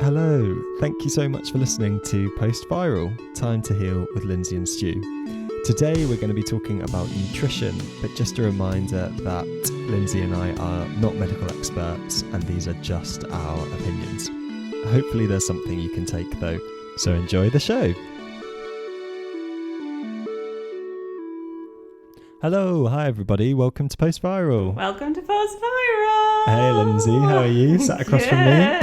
Hello, thank you so much for listening to Post Viral, Time to Heal with Lindsay and Stu. Today we're going to be talking about nutrition, but just a reminder that Lindsay and I are not medical experts and these are just our opinions. Hopefully there's something you can take though, so enjoy the show. Hello, hi everybody, welcome to Post Viral. Welcome to Post Viral. Hey Lindsay, how are you? Sat across from me.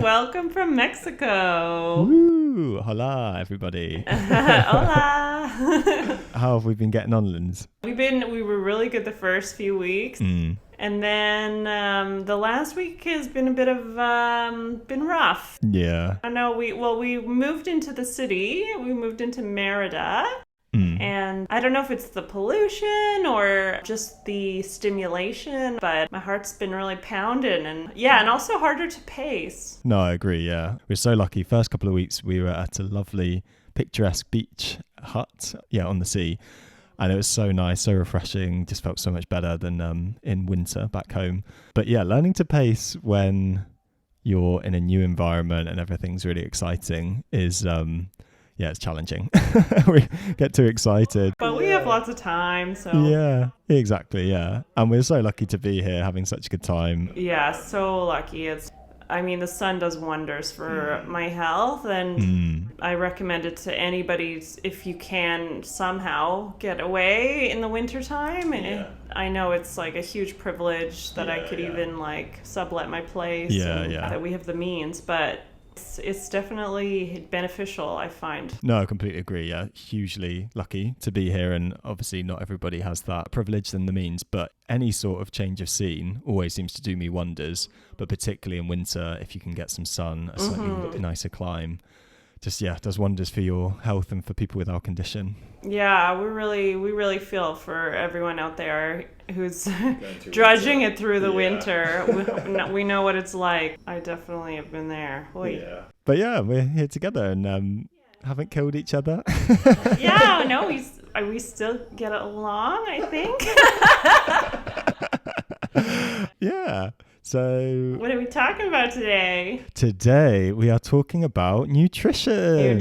Welcome from Mexico. Woo, hola everybody. Hola. How have we been getting on, Linz? We were really good the first few weeks. And then the last week has been a bit of been rough. Yeah. I know we moved into the city. We moved into Merida. And I don't know if it's the pollution or just the stimulation, but my heart's been really pounding and also harder to pace. No, I agree, yeah. We're so lucky. First couple of weeks we were at a lovely picturesque beach hut, on the sea. And it was so nice, so refreshing, just felt so much better than in winter back home. But yeah, learning to pace when you're in a new environment and everything's really exciting is... it's challenging. We get too excited. But we have lots of time, so... Yeah, exactly, yeah. And we're so lucky to be here having such a good time. Yeah, so lucky. The sun does wonders for my health, and I recommend it to anybody if you can somehow get away in the wintertime. And I know it's like a huge privilege that I could even sublet my place that we have the means, but... It's definitely beneficial, I find. No, I completely agree. Yeah, hugely lucky to be here, and obviously not everybody has that privilege and the means, but any sort of change of scene always seems to do me wonders, but particularly in winter, if you can get some sun, a slightly nicer climb, just does wonders for your health and for people with our condition. Yeah, we really feel for everyone out there who's drudging it through the winter. We know what it's like. I definitely have been there. Oy. Yeah. But we're here together and haven't killed each other. We still get along, I think. Yeah. So... what are we talking about today? Today we are talking about nutrition.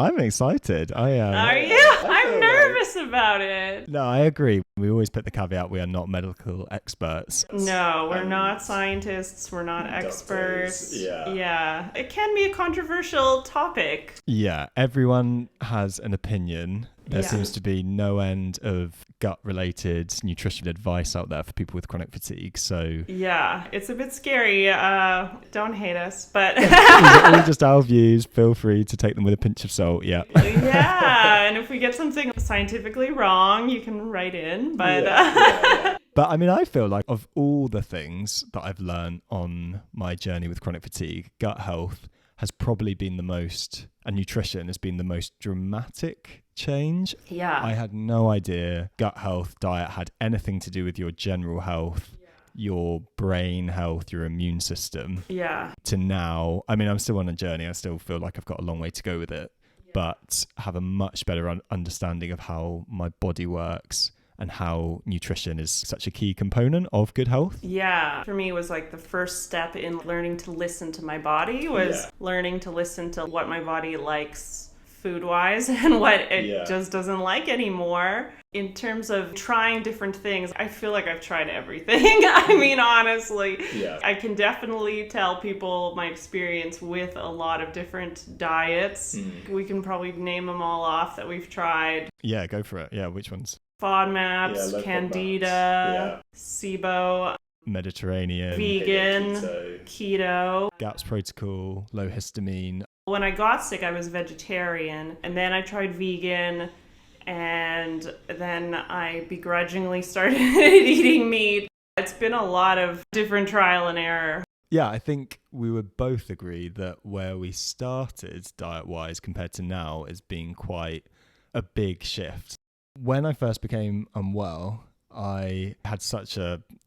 I'm excited. I am. Are you? I'm nervous about it. No, I agree. We always put the caveat we are not medical experts. No, we're not scientists. We're not experts. Yeah. It can be a controversial topic. Yeah, everyone has an opinion. There seems to be no end of gut-related nutrition advice out there for people with chronic fatigue. So yeah, it's a bit scary. Don't hate us, but these are all just our views. Feel free to take them with a pinch of salt. Yeah. And if we get something scientifically wrong, you can write in. But But I feel like of all the things that I've learned on my journey with chronic fatigue, gut health has probably been the most, and nutrition has been the most dramatic change. Yeah. I had no idea gut health, diet had anything to do with your general health, your brain health, your immune system. Yeah. To now, I'm still on a journey. I still feel like I've got a long way to go with it, but have a much better understanding of how my body works and how nutrition is such a key component of good health. Yeah. For me, it was like the first step in learning to listen to my body was learning to listen to what my body likes food-wise and what it just doesn't like anymore. In terms of trying different things, I feel like I've tried everything. Honestly, I can definitely tell people my experience with a lot of different diets. We can probably name them all off that we've tried. Yeah, go for it. Yeah, which ones? FODMAPs, Candida, SIBO, Mediterranean, vegan, keto, GAPS protocol, low histamine. When I got sick, I was vegetarian, and then I tried vegan, and then I begrudgingly started eating meat. It's been a lot of different trial and error. Yeah, I think we would both agree that where we started diet-wise compared to now has been quite a big shift. When I first became unwell, I had such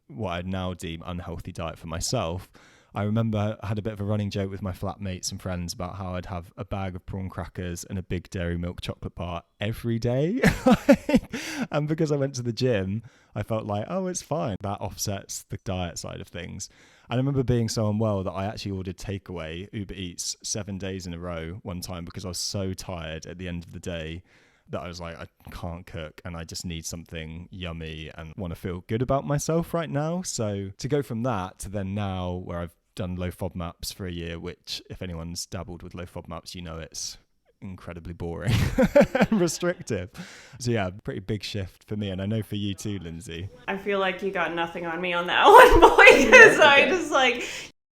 what I'd now deem unhealthy diet for myself. I remember I had a bit of a running joke with my flatmates and friends about how I'd have a bag of prawn crackers and a big dairy milk chocolate bar every day. And because I went to the gym, I felt like, oh, it's fine. That offsets the diet side of things. I remember being so unwell that I actually ordered takeaway, Uber Eats, 7 days in a row one time because I was so tired at the end of the day that I was like, I can't cook and I just need something yummy and want to feel good about myself right now. So to go from that to then now where I've done low FODMAPs for a year, which if anyone's dabbled with low FODMAPs, you know it's incredibly boring and restrictive. So yeah, pretty big shift for me, and I know for you too, Lindsay. I feel like you got nothing on me on that one, boy, because I just like,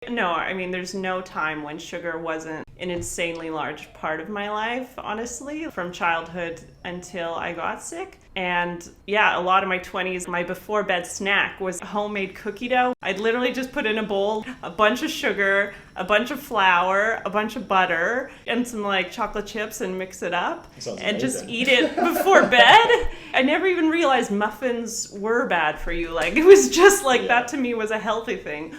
no, I mean, there's no time when sugar wasn't an insanely large part of my life, honestly, from childhood until I got sick. And yeah, a lot of my 20s, my before bed snack was homemade cookie dough. I'd literally just put in a bowl a bunch of sugar, a bunch of flour, a bunch of butter, and some like chocolate chips and mix it up and just eat it before bed. I never even realized muffins were bad for you. Like it was just like that to me was a healthy thing.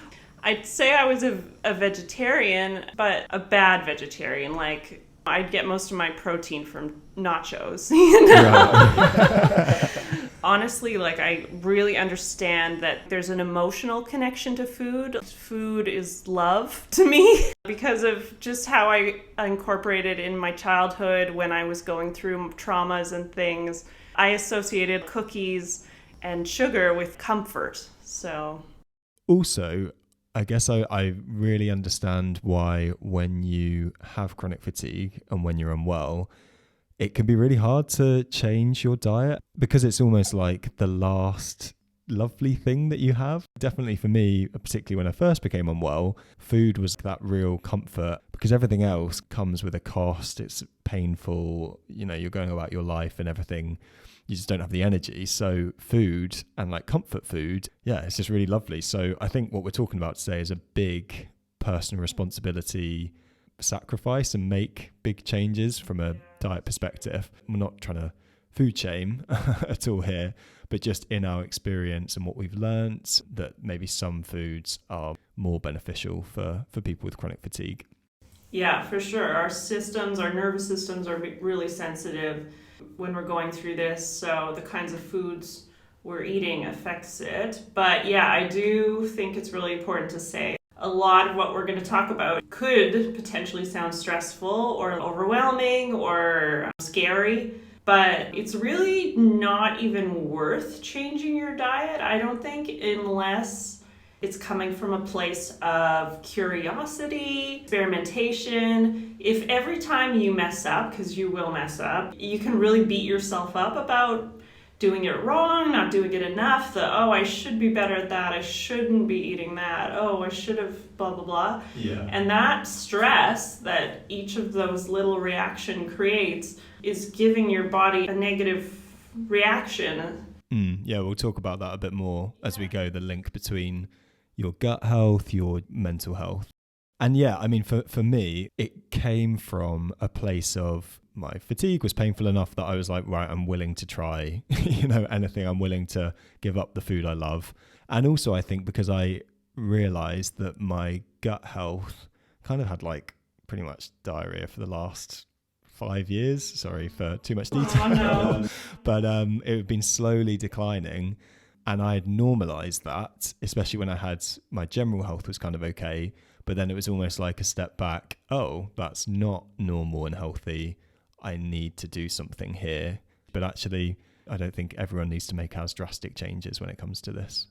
I'd say I was a vegetarian, but a bad vegetarian. Like, I'd get most of my protein from nachos, you know? Honestly, like, I really understand that there's an emotional connection to food. Food is love to me because of just how I incorporated in my childhood when I was going through traumas and things. I associated cookies and sugar with comfort, so... Also, I guess I really understand why when you have chronic fatigue and when you're unwell, it can be really hard to change your diet because it's almost like the last lovely thing that you have. Definitely for me, particularly when I first became unwell, food was that real comfort because everything else comes with a cost. It's painful, you know, you're going about your life and everything. You just don't have the energy. So food and like comfort food, yeah, it's just really lovely. So I think what we're talking about today is a big personal responsibility sacrifice and make big changes from a diet perspective. We're not trying to food shame at all here, but just in our experience and what we've learned that maybe some foods are more beneficial for people with chronic fatigue. Yeah, for sure. Our nervous systems are really sensitive when we're going through this, so the kinds of foods we're eating affects it. But yeah, I do think it's really important to say a lot of what we're going to talk about could potentially sound stressful or overwhelming or scary, but it's really not even worth changing your diet, I don't think, unless it's coming from a place of curiosity, experimentation. If every time you mess up, because you will mess up, you can really beat yourself up about doing it wrong, not doing it enough, I should be better at that, I shouldn't be eating that, I should have blah, blah, blah. Yeah. And that stress that each of those little reaction creates is giving your body a negative reaction. Yeah, we'll talk about that a bit more as we go, the link between your gut health, your mental health. And yeah, I mean, for me, it came from a place of my fatigue was painful enough that I was like, right, I'm willing to try, anything. I'm willing to give up the food I love. And also I think because I realized that my gut health kind of had like pretty much diarrhea for the last 5 years. Sorry for too much detail. Oh, no. But it had been slowly declining. And I had normalized that, especially when I had my general health was kind of okay. But then it was almost like a step back. Oh, that's not normal and healthy. I need to do something here. But actually, I don't think everyone needs to make as drastic changes when it comes to this.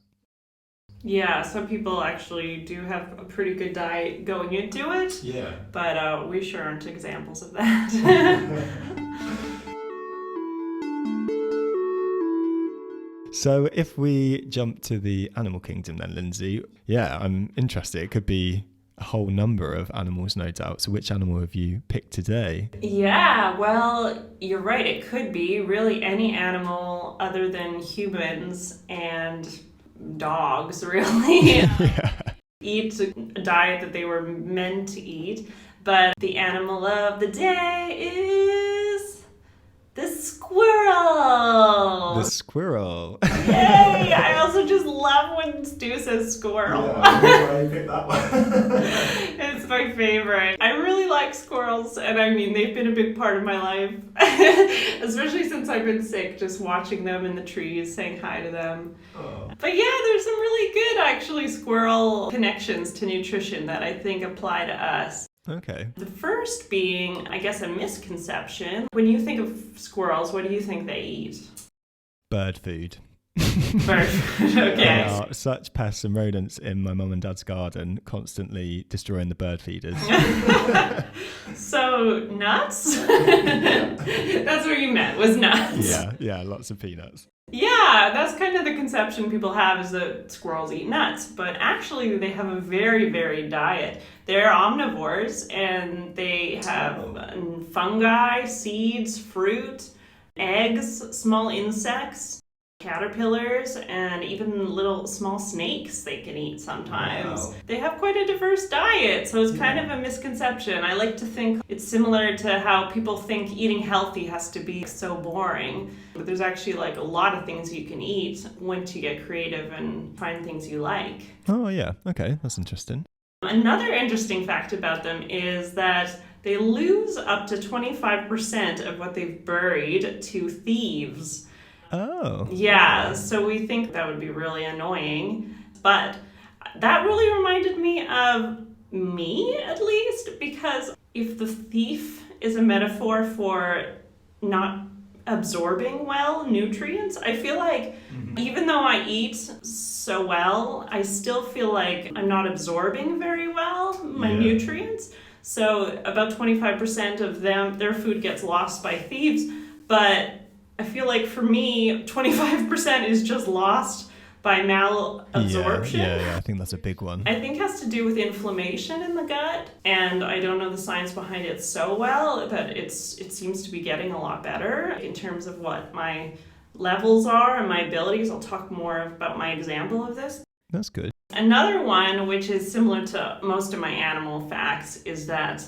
Yeah, some people actually do have a pretty good diet going into it. Yeah. But we sure aren't examples of that. So if we jump to the animal kingdom then, Lindsay, yeah, I'm interested. It could be a whole number of animals, no doubt. So which animal have you picked today? Yeah, well, you're right. It could be really any animal other than humans and dogs, really. Yeah. Eat a diet that they were meant to eat. But the animal of the day is the squirrel. The squirrel. Yay! I also just love when Stu says squirrel. Yeah, I picked that one. It's my favorite. I really like like squirrels, and I mean, they've been a big part of my life, especially since I've been sick, just watching them in the trees, saying hi to them. Oh. But yeah, there's some really good, actually, squirrel connections to nutrition that I think apply to us. Okay. The first being, I guess, a misconception. When you think of squirrels, what do you think they eat? Bird food. Bird food, okay. There are such pests and rodents in my mum and dad's garden, constantly destroying the bird feeders. So, nuts? That's what you meant, was nuts. Yeah, lots of peanuts. Yeah, that's kind of the conception people have, is that squirrels eat nuts. But actually, they have a very varied diet. They're omnivores, and they have fungi, seeds, fruit, eggs, small insects, caterpillars, and even little small snakes they can eat sometimes. Wow. They have quite a diverse diet, so it's kind of a misconception. I like to think it's similar to how people think eating healthy has to be so boring. But there's actually like a lot of things you can eat once you get creative and find things you like. Oh yeah, okay, that's interesting. Another interesting fact about them is that they lose up to 25% of what they've buried to thieves. Oh. Yeah, so we think that would be really annoying. But that really reminded me of me, at least, because if the thief is a metaphor for not absorbing well nutrients, I feel like even though I eat so well, I still feel like I'm not absorbing very well my nutrients. So about 25% of their food gets lost by thieves, but I feel like for me, 25% is just lost by malabsorption. Yeah, I think that's a big one. I think it has to do with inflammation in the gut, and I don't know the science behind it so well, but it seems to be getting a lot better in terms of what my levels are and my abilities. I'll talk more about my example of this. That's good. Another one, which is similar to most of my animal facts, is that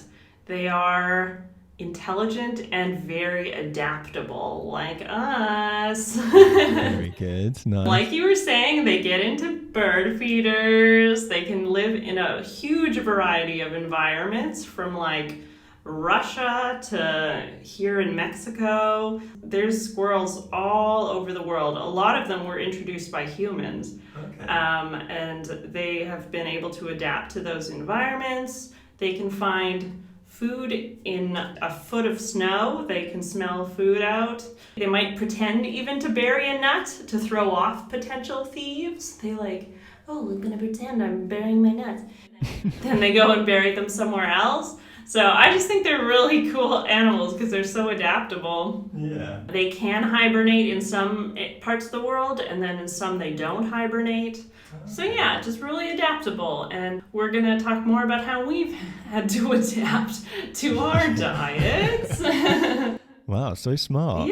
they are intelligent and very adaptable, like us. Very good. Nice. Like you were saying, they get into bird feeders. They can live in a huge variety of environments, from like Russia to here in Mexico. There's squirrels all over the world. A lot of them were introduced by humans. Okay. And they have been able to adapt to those environments. They can find food in a foot of snow. They can smell food out. They might pretend even to bury a nut to throw off potential thieves. They like, oh, I'm gonna pretend I'm burying my nuts. Then they go and bury them somewhere else. So I just think they're really cool animals because they're so adaptable. Yeah. They can hibernate in some parts of the world, and then in some they don't hibernate. So yeah, just really adaptable. And we're going to talk more about how we've had to adapt to our diets. Wow, so smart.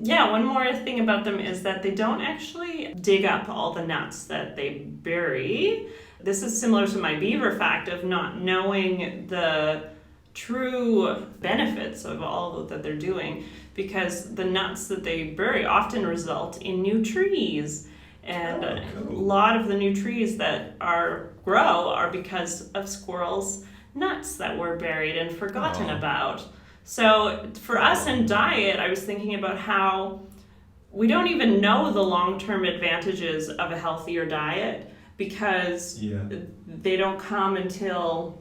Yeah, one more thing about them is that they don't actually dig up all the nuts that they bury. This is similar to my beaver fact of not knowing the true benefits of all that they're doing, because the nuts that they bury often result in new trees. And a lot of the new trees that grow are because of squirrels' nuts that were buried and forgotten about. So for us in diet, I was thinking about how we don't even know the long-term advantages of a healthier diet, because they don't come until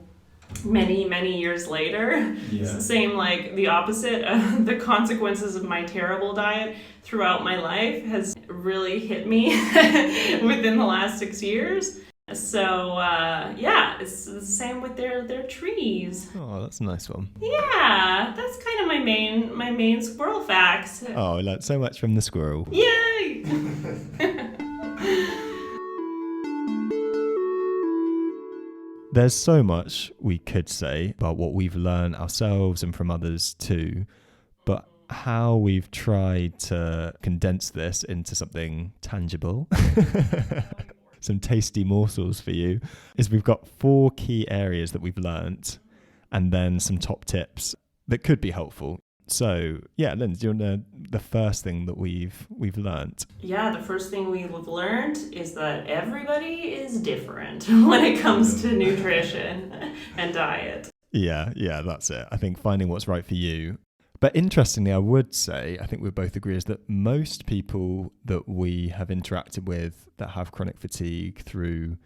many, many years later. Yeah. Same like the opposite. The consequences of my terrible diet throughout my life has really hit me within the last 6 years. So it's the same with their trees. Oh, that's a nice one. Yeah, that's kind of my main squirrel facts. Oh, I learned so much from the squirrel. Yay! There's so much we could say about what we've learned ourselves and from others too, but how we've tried to condense this into something tangible, some tasty morsels for you, is we've got 4 key areas that we've learnt, and then some top tips that could be helpful. So, yeah, Lynn, do you want to, the first thing that we've learnt? Yeah, the first thing we've learned is that everybody is different when it comes to nutrition and diet. Yeah, that's it. I think finding what's right for you. But interestingly, I would say, I think we both agree, is that most people that we have interacted with that have chronic fatigue through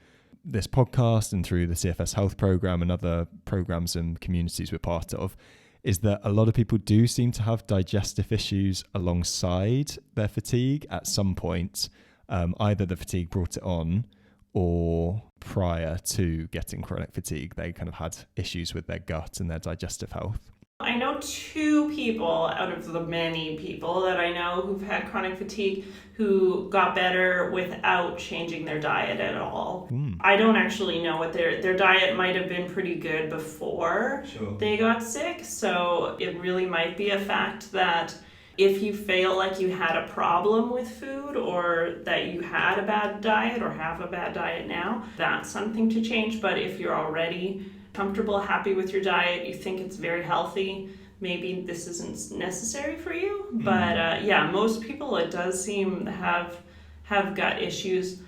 this podcast and through the CFS Health Program and other programs and communities we're part of, is that a lot of people do seem to have digestive issues alongside their fatigue at some point. Either the fatigue brought it on, or prior to getting chronic fatigue, they kind of had issues with their gut and their digestive health. I know 2 people out of the many people that I know who've had chronic fatigue who got better without changing their diet at all. I don't actually know what their diet might have been pretty good before they got sick. So it really might be a fact that if you feel like you had a problem with food or that you had a bad diet or have a bad diet now, that's something to change. But if you're already comfortable, happy with your diet, you think it's very healthy, maybe this isn't necessary for you. But yeah, most people, it does seem to have gut issues.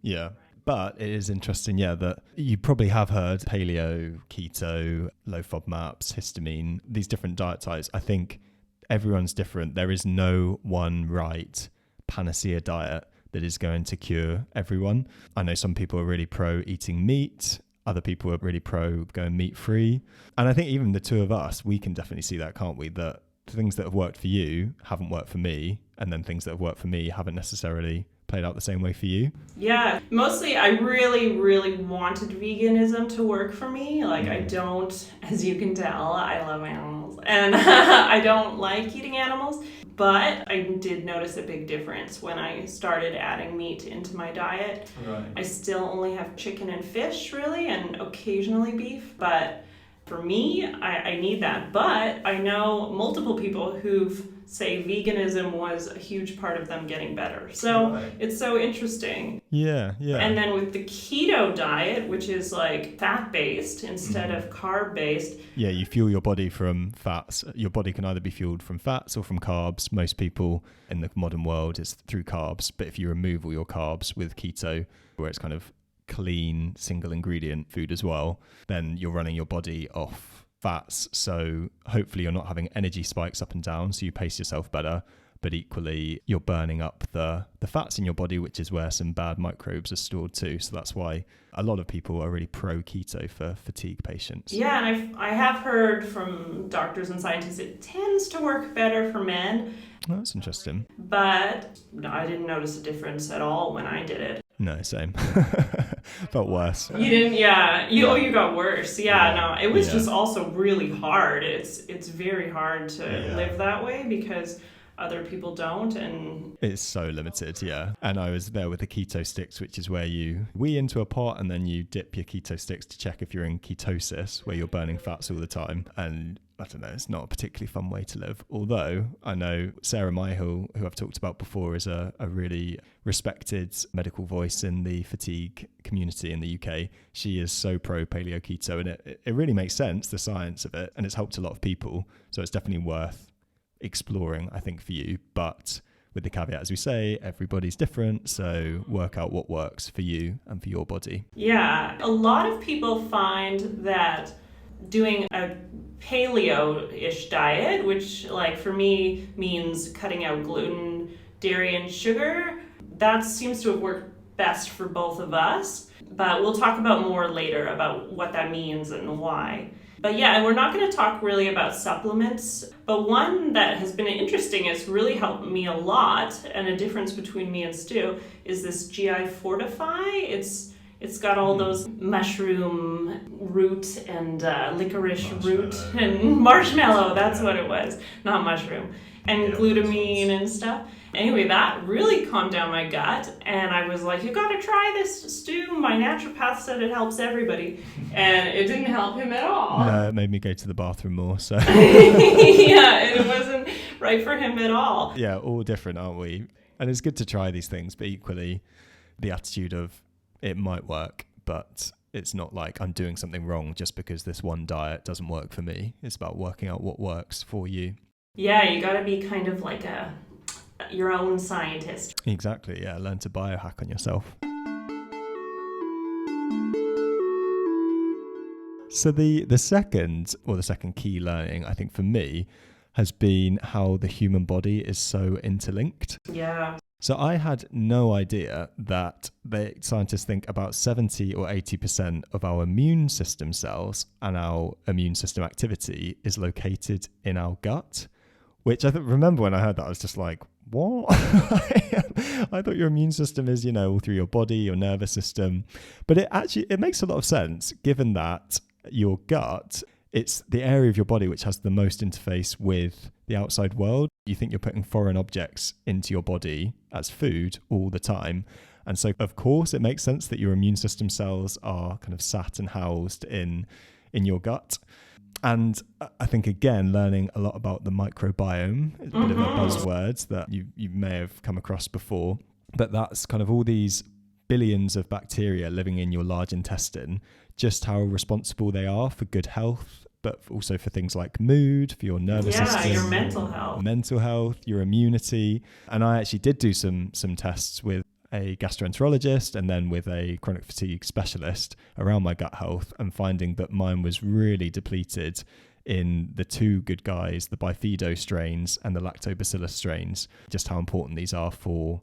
Yeah. But it is interesting, that you probably have heard paleo, keto, low FODMAPs, histamine, these different diet types. I think everyone's different. There is no one right panacea diet that is going to cure everyone. I know some people are really pro eating meat. Other people are really pro going meat-free. And I think even the 2 of us, we can definitely see that, can't we? That things that have worked for you haven't worked for me. And then things that have worked for me haven't necessarily played out the same way for you. Yeah, mostly I really, really wanted veganism to work for me. Like I don't, as you can tell, I love animals. And I don't like eating animals. But I did notice a big difference when I started adding meat into my diet. Right. I still only have chicken and fish, really, and occasionally beef. But for me, I need that. But I know multiple people who've say veganism was a huge part of them getting better. So It's so interesting. Yeah. And then with the keto diet, which is like fat-based instead of carb-based. Yeah, you fuel your body from fats. Your body can either be fueled from fats or from carbs. Most people in the modern world is through carbs. But if you remove all your carbs with keto, where it's kind of clean, single ingredient food as well, then you're running your body off fats. So hopefully you're not having energy spikes up and down, so you pace yourself better. But equally, you're burning up the fats in your body, which is where some bad microbes are stored too. So that's why a lot of people are really pro keto for fatigue patients. Yeah, and I have heard from doctors and scientists it tends to work better for men. Oh, that's interesting. But no, I didn't notice a difference at all when I did it. No, same. Felt worse. You didn't, yeah. You got worse. Yeah, no. It was just also really hard. It's very hard to live that way because other people don't, and it's so limited. And I was there with the keto sticks, which is where you wee into a pot and then you dip your keto sticks to check if you're in ketosis, where you're burning fats all the time. And I don't know, it's not a particularly fun way to live. Although I know Sarah Myhill, who I've talked about before, is a really respected medical voice in the fatigue community in the UK. She is so pro Paleo-Keto, and it really makes sense, the science of it, and it's helped a lot of people. So it's definitely worth exploring, I think, for you. But with the caveat, as we say, everybody's different, so work out what works for you and for your body. Yeah, a lot of people find that doing a paleo-ish diet, which like for me means cutting out gluten, dairy, and sugar, that seems to have worked best for both of us. But we'll talk about more later about what that means and why. But yeah, and we're not going to talk really about supplements, but one that has been interesting, it's really helped me a lot, and a difference between me and Stu, is this GI Fortify. It's got all those mushroom root and licorice root and marshmallow, that's what it was, not mushroom, and glutamine and stuff. Anyway, that really calmed down my gut, and I was like, you gotta try this, Stu. My naturopath said it helps everybody, and it didn't help him at all. No, it made me go to the bathroom more, so. Yeah, it wasn't right for him at all. Yeah, all different, aren't we? And it's good to try these things, but equally, the attitude of it might work, but it's not like I'm doing something wrong just because this one diet doesn't work for me. It's about working out what works for you. Yeah, you gotta be kind of like your own scientist. Exactly, yeah. Learn to biohack on yourself. So the second key learning, I think for me, has been how the human body is so interlinked. Yeah. So I had no idea that scientists think about 70 or 80% of our immune system cells and our immune system activity is located in our gut, which remember when I heard that, I was just like, what? I thought your immune system is, all through your body, your nervous system. But it makes a lot of sense given that your gut, it's the area of your body which has the most interface with the outside world. You think you're putting foreign objects into your body as food all the time. And so, of course, it makes sense that your immune system cells are kind of sat and housed in your gut. And I think, again, learning a lot about the microbiome, is a bit of a buzzword that you may have come across before, but that's kind of all these billions of bacteria living in your large intestine, just how responsible they are for good health, but also for things like mood, for your nervous system. Yeah, your mental health, your immunity. And I actually did do some tests with a gastroenterologist and then with a chronic fatigue specialist around my gut health, and finding that mine was really depleted in the two good guys, the Bifido strains and the lactobacillus strains, just how important these are for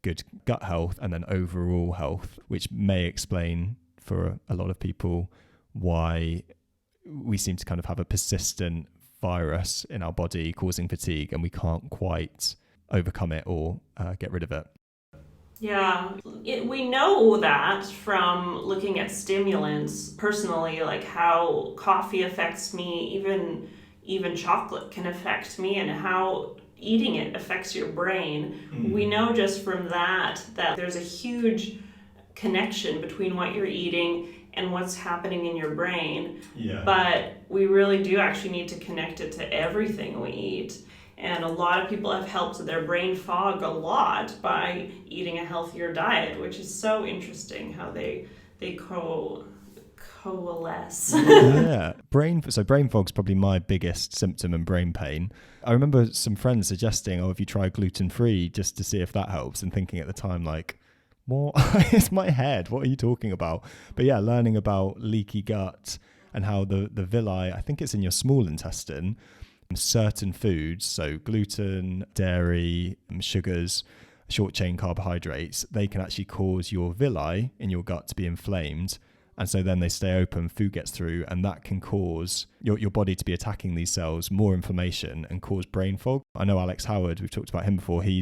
good gut health and then overall health, which may explain for a lot of people why we seem to kind of have a persistent virus in our body causing fatigue and we can't quite overcome it or get rid of it. Yeah, we know that from looking at stimulants personally, like how coffee affects me, even chocolate can affect me, and how eating it affects your brain. We know just from that there's a huge connection between what you're eating and what's happening in your brain. Yeah. But we really do actually need to connect it to everything we eat. And a lot of people have helped their brain fog a lot by eating a healthier diet, which is so interesting how they coalesce. Yeah. Brain fog's probably my biggest symptom and brain pain. I remember some friends suggesting, if you try gluten-free just to see if that helps, and thinking at the time, like, what? It's my head. What are you talking about? But yeah, learning about leaky gut and how the villi, I think it's in your small intestine, certain foods, so gluten, dairy, sugars, short chain carbohydrates, they can actually cause your villi in your gut to be inflamed. And so then they stay open, food gets through, and that can cause your body to be attacking these cells, more inflammation, and cause brain fog. I know Alex Howard, we've talked about him before, he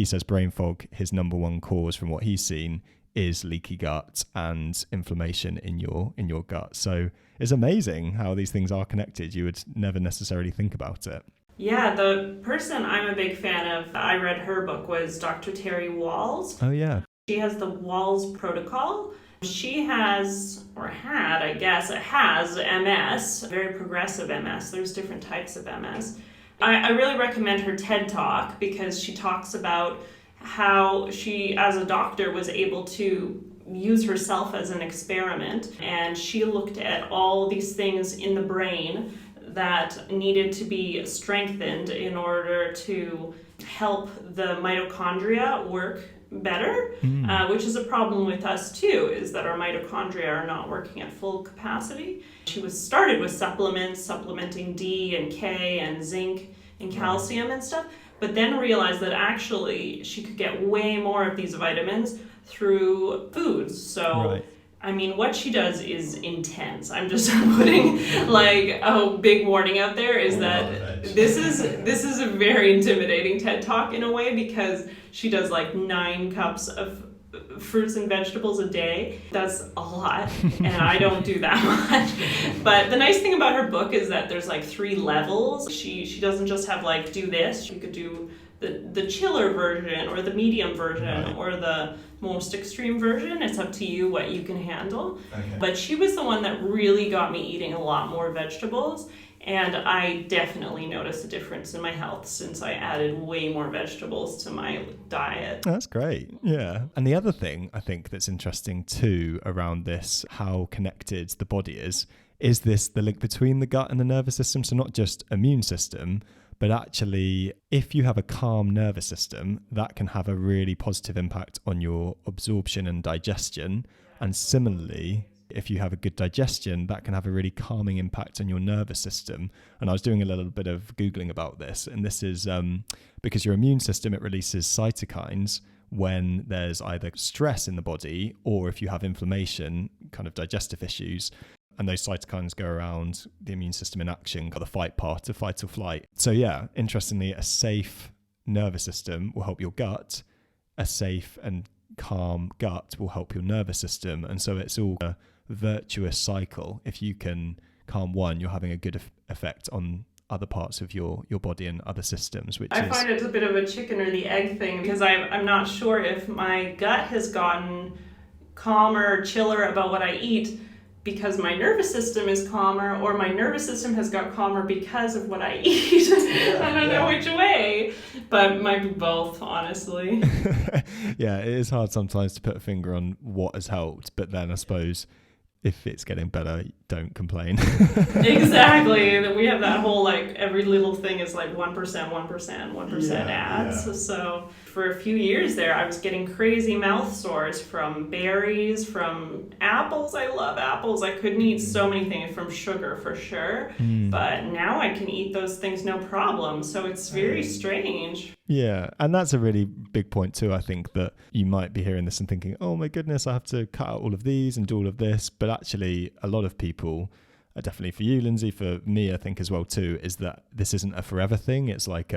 says brain fog, his number one cause from what he's seen is leaky gut and inflammation in your gut. So it's amazing how these things are connected. You would never necessarily think about it. Yeah, the person I'm a big fan of, I read her book, was Dr. Terry Wahls. Oh, yeah. She has the Wahls Protocol. She has MS, very progressive MS. There's different types of MS. I really recommend her TED Talk because she talks about how she, as a doctor, was able to use herself as an experiment, and she looked at all these things in the brain that needed to be strengthened in order to help the mitochondria work better, which is a problem with us too, is that our mitochondria are not working at full capacity. She started with supplementing D and K and zinc and calcium and stuff, but then realized that actually she could get way more of these vitamins through foods. So, right. I mean, what she does is intense. I'm just putting like a big warning out there is that this is a very intimidating TED Talk in a way, because she does like 9 cups of fruits and vegetables a day. That's a lot, and I don't do that much. But the nice thing about her book is that there's like 3 levels. She doesn't just have like do this. You could do the chiller version or the medium version, right, or the most extreme version. It's up to you what you can handle. Okay. But she was the one that really got me eating a lot more vegetables. And I definitely noticed a difference in my health since I added way more vegetables to my diet. That's great. Yeah. And the other thing I think that's interesting too around this, how connected the body is this the link between the gut and the nervous system. So not just immune system, but actually if you have a calm nervous system, that can have a really positive impact on your absorption and digestion. And similarly, if you have a good digestion, that can have a really calming impact on your nervous system. And I was doing a little bit of Googling about this, and this is because your immune system, it releases cytokines when there's either stress in the body or if you have inflammation, kind of digestive issues. And those cytokines go around the immune system in action, got the fight part of fight or flight. So yeah, interestingly, a safe nervous system will help your gut. A safe and calm gut will help your nervous system. And so it's all a virtuous cycle. If you can calm one, you're having a good effect on other parts of your body and other systems, which I find it's a bit of a chicken or the egg thing, because I'm not sure if my gut has gotten calmer, chiller about what I eat because my nervous system is calmer, or my nervous system has got calmer because of what I eat. I don't know which way, but it might be both, honestly. Yeah, it is hard sometimes to put a finger on what has helped, but then I suppose if it's getting better, don't complain. Exactly. We have that whole, like, every little thing is like 1% adds. Yeah. So for a few years there, I was getting crazy mouth sores from berries, from apples. I love apples. I couldn't eat so many things, from sugar for sure. But now I can eat those things no problem. So it's very strange. Yeah, and that's a really big point too. I think that you might be hearing this and thinking, oh my goodness, I have to cut out all of these and do all of this. But actually, a lot of people, definitely for you, Lindsay, for me, I think as well too, is that this isn't a forever thing. It's like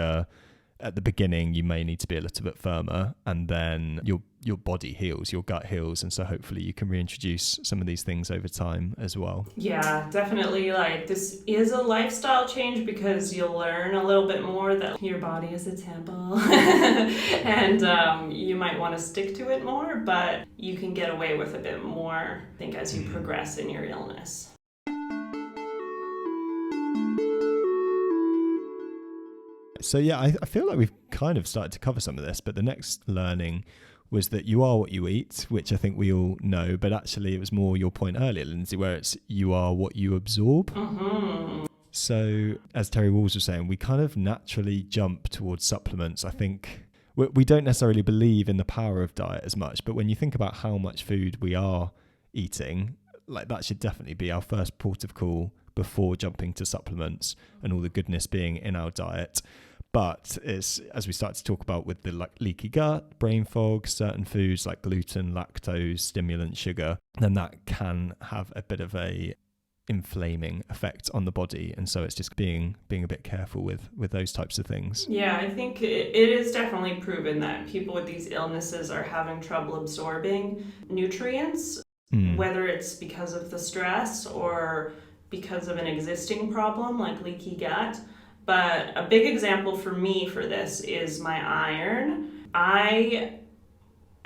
at the beginning, you may need to be a little bit firmer, and then your body heals, your gut heals, and so hopefully you can reintroduce some of these things over time as well. Yeah, definitely. Like, this is a lifestyle change because you'll learn a little bit more that your body is a temple and you might want to stick to it more, but you can get away with a bit more, I think, as you progress in your illness. So yeah, I feel like we've kind of started to cover some of this, but the next learning was that you are what you eat, which I think we all know, but actually it was more your point earlier, Lindsay, where it's you are what you absorb. Mm-hmm. So as Terry Walls was saying, we kind of naturally jump towards supplements. I think we don't necessarily believe in the power of diet as much, but when you think about how much food we are eating, like that should definitely be our first port of call before jumping to supplements and all the goodness being in our diet. But it's, as we start to talk about with the like leaky gut, brain fog, certain foods like gluten, lactose, stimulant, sugar, then that can have a bit of a inflaming effect on the body. And so it's just being a bit careful with those types of things. Yeah, I think it is definitely proven that people with these illnesses are having trouble absorbing nutrients, whether it's because of the stress or because of an existing problem like leaky gut. But a big example for me for this is my iron. I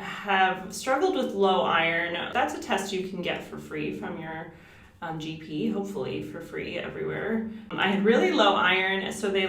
have struggled with low iron. That's a test you can get for free from your GP, hopefully for free everywhere. I had really low iron, so they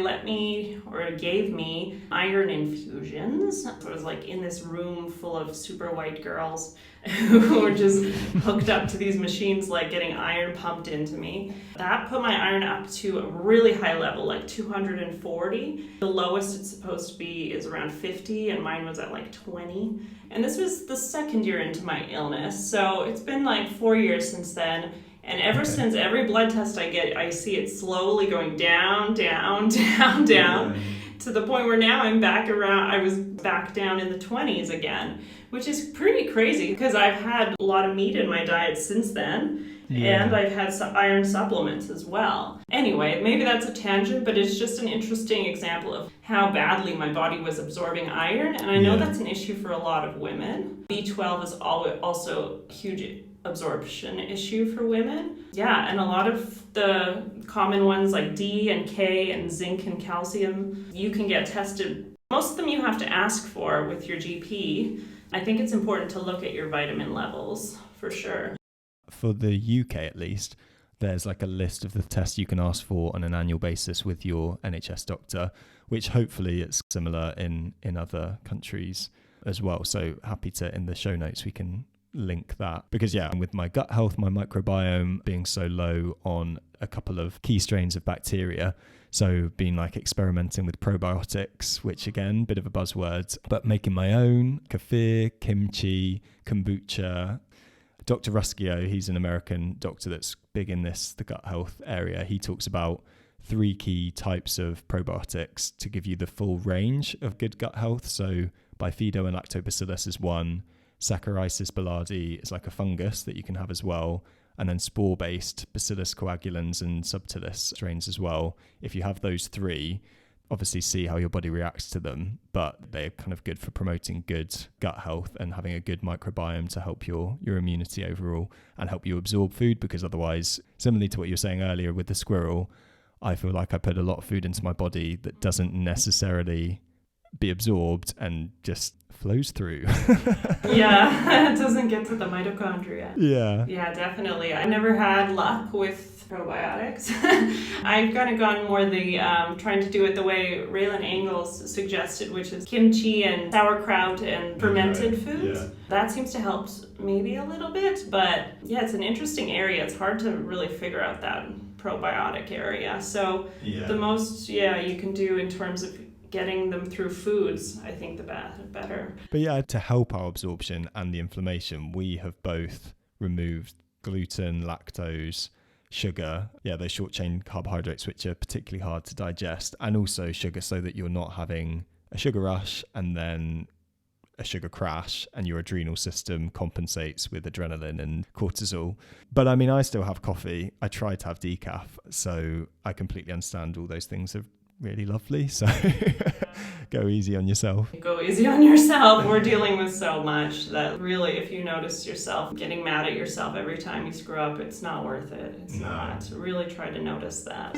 gave me iron infusions. So I was like in this room full of super white girls who were just hooked up to these machines, like getting iron pumped into me. That put my iron up to a really high level, like 240. The lowest it's supposed to be is around 50, and mine was at like 20. And this was the second year into my illness, so it's been like 4 years since then. And ever since, every blood test I get, I see it slowly going down, down, down, down, to the point where now I was back down in the 20s again, which is pretty crazy because I've had a lot of meat in my diet since then. Yeah. And I've had some iron supplements as well. Anyway, maybe that's a tangent, but it's just an interesting example of how badly my body was absorbing iron. And I know that's an issue for a lot of women. B12 is also a huge absorption issue for women. Yeah, and a lot of the common ones like D and K and zinc and calcium, you can get tested. Most of them you have to ask for with your GP. I think it's important to look at your vitamin levels for sure. For the UK at least, there's like a list of the tests you can ask for on an annual basis with your NHS doctor, which hopefully it's similar in other countries as well. So happy to, in the show notes, we can link that, because with my gut health, my microbiome being so low on a couple of key strains of bacteria, so been like experimenting with probiotics, which again, bit of a buzzword, but making my own Kefir, Kimchi, Kombucha, Dr. Ruskio, he's an American doctor that's big in the gut health area. He talks about 3 key types of probiotics to give you the full range of good gut health. So Bifido and Lactobacillus is one. Saccharomyces boulardii is like a fungus that you can have as well. And then spore-based Bacillus coagulans and subtilis strains as well. If you have those 3, obviously see how your body reacts to them, but they're kind of good for promoting good gut health and having a good microbiome to help your immunity overall and help you absorb food, because otherwise, similarly to what you were saying earlier with the squirrel, I feel like I put a lot of food into my body that doesn't necessarily be absorbed and just flows through. Yeah, it doesn't get to the mitochondria. Yeah, definitely. I never had luck with probiotics. I've kind of gone more the trying to do it the way Raylan Engels suggested, which is kimchi and sauerkraut and fermented foods. Yeah. That seems to help maybe a little bit, but yeah, it's an interesting area. It's hard to really figure out that probiotic area. So the most you can do in terms of getting them through foods, I think the better. But yeah, to help our absorption and the inflammation, we have both removed gluten, lactose, sugar, those short chain carbohydrates, which are particularly hard to digest, and also sugar, so that you're not having a sugar rush and then a sugar crash and your adrenal system compensates with adrenaline and cortisol. But I mean, I still have coffee. I try to have decaf, so I completely understand all those things are really lovely. So go easy on yourself. Go easy on yourself. We're dealing with so much that really, if you notice yourself getting mad at yourself every time you screw up, it's not worth it. It's not. Really try to notice that.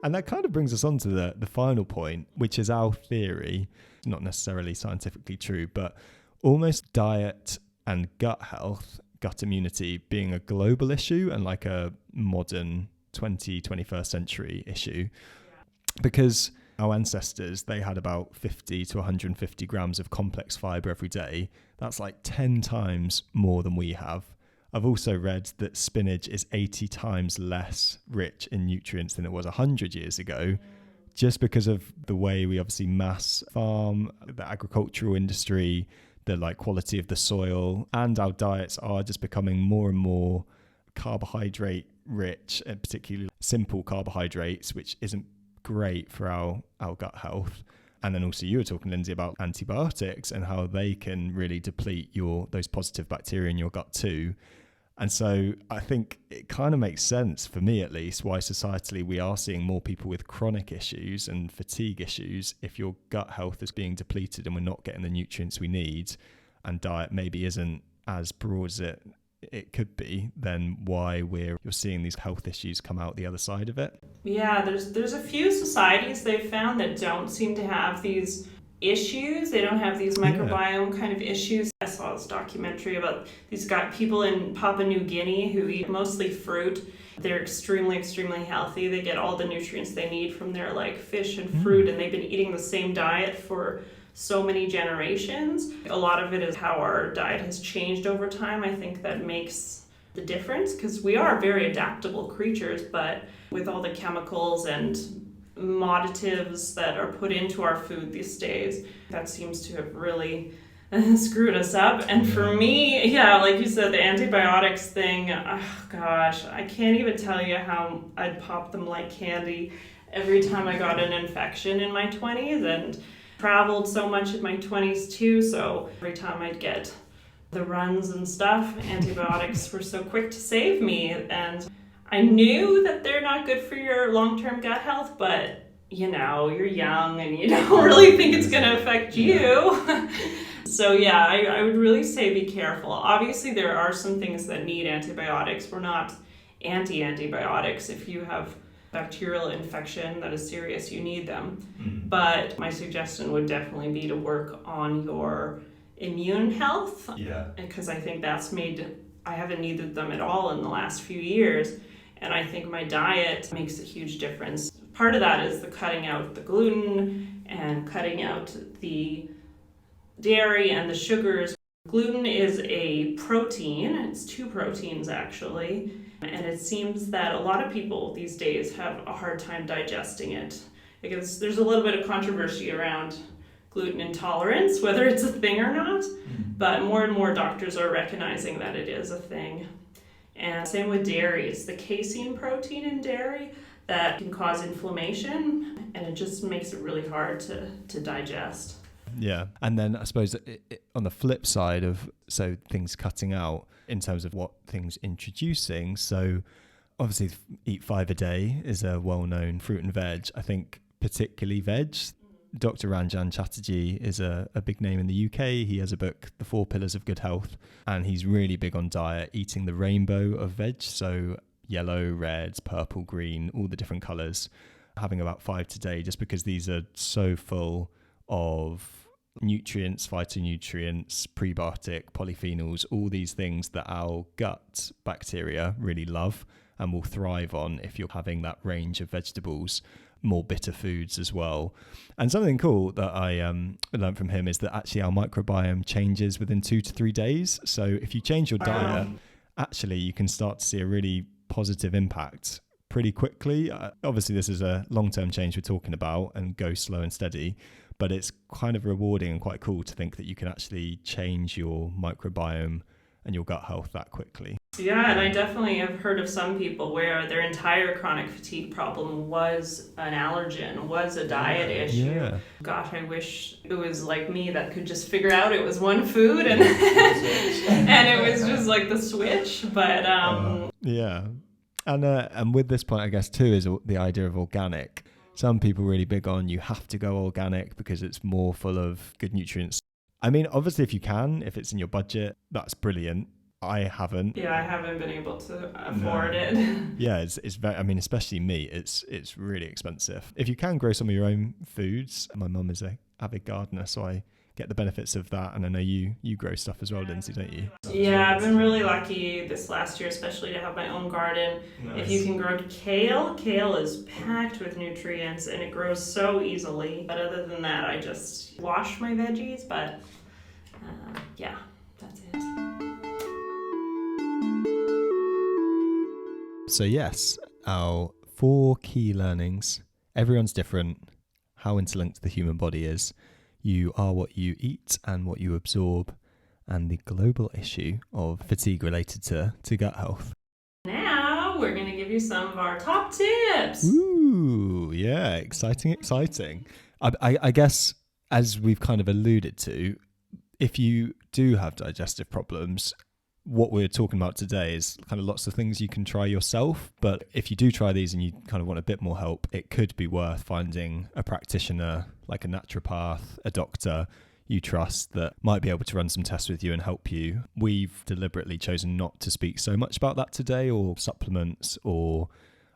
And that kind of brings us on to the final point, which is our theory, not necessarily scientifically true, but almost diet and gut health, gut immunity being a global issue and like a modern 21st century issue. Because our ancestors, they had about 50 to 150 grams of complex fiber every day. That's like 10 times more than we have. I've also read that spinach is 80 times less rich in nutrients than it was 100 years ago, just because of the way we obviously mass farm, the agricultural industry, the like quality of the soil, and our diets are just becoming more and more carbohydrate rich, and particularly simple carbohydrates, which isn't great for our gut health. And then also you were talking, Lindsay, about antibiotics and how they can really deplete those positive bacteria in your gut too. And so I think it kind of makes sense, for me at least, why societally we are seeing more people with chronic issues and fatigue issues. If your gut health is being depleted and we're not getting the nutrients we need, and diet maybe isn't as broad as it could be, then why you're seeing these health issues come out the other side of it? Yeah, there's a few societies they've found that don't seem to have these issues. They don't have these microbiome kind of issues. I saw this documentary about these people in Papua New Guinea who eat mostly fruit. They're extremely healthy. They get all the nutrients they need from their like fish and fruit, and they've been eating the same diet for so many generations. A lot of it is how our diet has changed over time. I think that makes the difference, because we are very adaptable creatures, but with all the chemicals and modditives that are put into our food these days, that seems to have really screwed us up. And for me, like you said, the antibiotics thing, oh gosh, I can't even tell you how I'd pop them like candy every time I got an infection in my 20s, and traveled so much in my 20s too, so every time I'd get the runs and stuff, antibiotics were so quick to save me. And I knew that they're not good for your long-term gut health, but you're young and you don't really think it's going to affect you. So I would really say be careful. Obviously, there are some things that need antibiotics. We're not anti-antibiotics. If you have bacterial infection that is serious, you need them. But my suggestion would definitely be to work on your immune health. Because I think I haven't needed them at all in the last few years. And I think my diet makes a huge difference. Part of that is the cutting out the gluten and cutting out the dairy and the sugars. Gluten is a protein. It's 2 proteins actually. And it seems that a lot of people these days have a hard time digesting it. Because there's a little bit of controversy around gluten intolerance, whether it's a thing or not. But more and more doctors are recognizing that it is a thing. And same with dairy. It's the casein protein in dairy that can cause inflammation, and it just makes it really hard to digest. Yeah. And then I suppose on the flip side of things cutting out in terms of what things introducing. So obviously eat 5 a day is a well-known fruit and veg. I think particularly veg. Dr. Ranjan Chatterjee is a big name in the UK. He has a book, The 4 Pillars of Good Health, and he's really big on diet, eating the rainbow of veg. So yellow, red, purple, green, all the different colours, having about 5 today, just because these are so full of nutrients, phytonutrients, prebiotic, polyphenols, all these things that our gut bacteria really love and will thrive on if you're having that range of vegetables, more bitter foods as well. And something cool that I learned from him is that actually our microbiome changes within 2 to 3 days. So if you change your diet, actually you can start to see a really positive impact pretty quickly. Obviously this is a long-term change we're talking about and go slow and steady, but it's kind of rewarding and quite cool to think that you can actually change your microbiome and your gut health that quickly. Yeah, and I definitely have heard of some people where their entire chronic fatigue problem was an allergen, was a diet issue. Yeah. Gosh, I wish it was like me that could just figure out it was one food and and it was just like the switch. But yeah, and with this point, I guess too is the idea of organic. Some people really big on you have to go organic because it's more full of good nutrients. I mean, obviously, if you can, if it's in your budget, that's brilliant. I haven't. Yeah, I haven't been able to afford it. Yeah, it's very, I mean, especially meat, it's really expensive. If you can grow some of your own foods, my mum is an avid gardener, so I get the benefits of that. And I know you grow stuff as well, Lindsay, don't you? Yeah, I've been really lucky this last year, especially to have my own garden. Nice. If you can grow kale is packed with nutrients and it grows so easily. But other than that, I just wash my veggies, but yeah, that's it. So yes, our 4 key learnings. Everyone's different, how interlinked the human body is. You are what you eat and what you absorb, and the global issue of fatigue related to gut health. Now we're going to give you some of our top tips. Ooh, yeah, exciting. I guess, as we've kind of alluded to, if you do have digestive problems, what we're talking about today is kind of lots of things you can try yourself. But if you do try these and you kind of want a bit more help, it could be worth finding a practitioner, like a naturopath, a doctor you trust that might be able to run some tests with you and help you. We've deliberately chosen not to speak so much about that today, or supplements or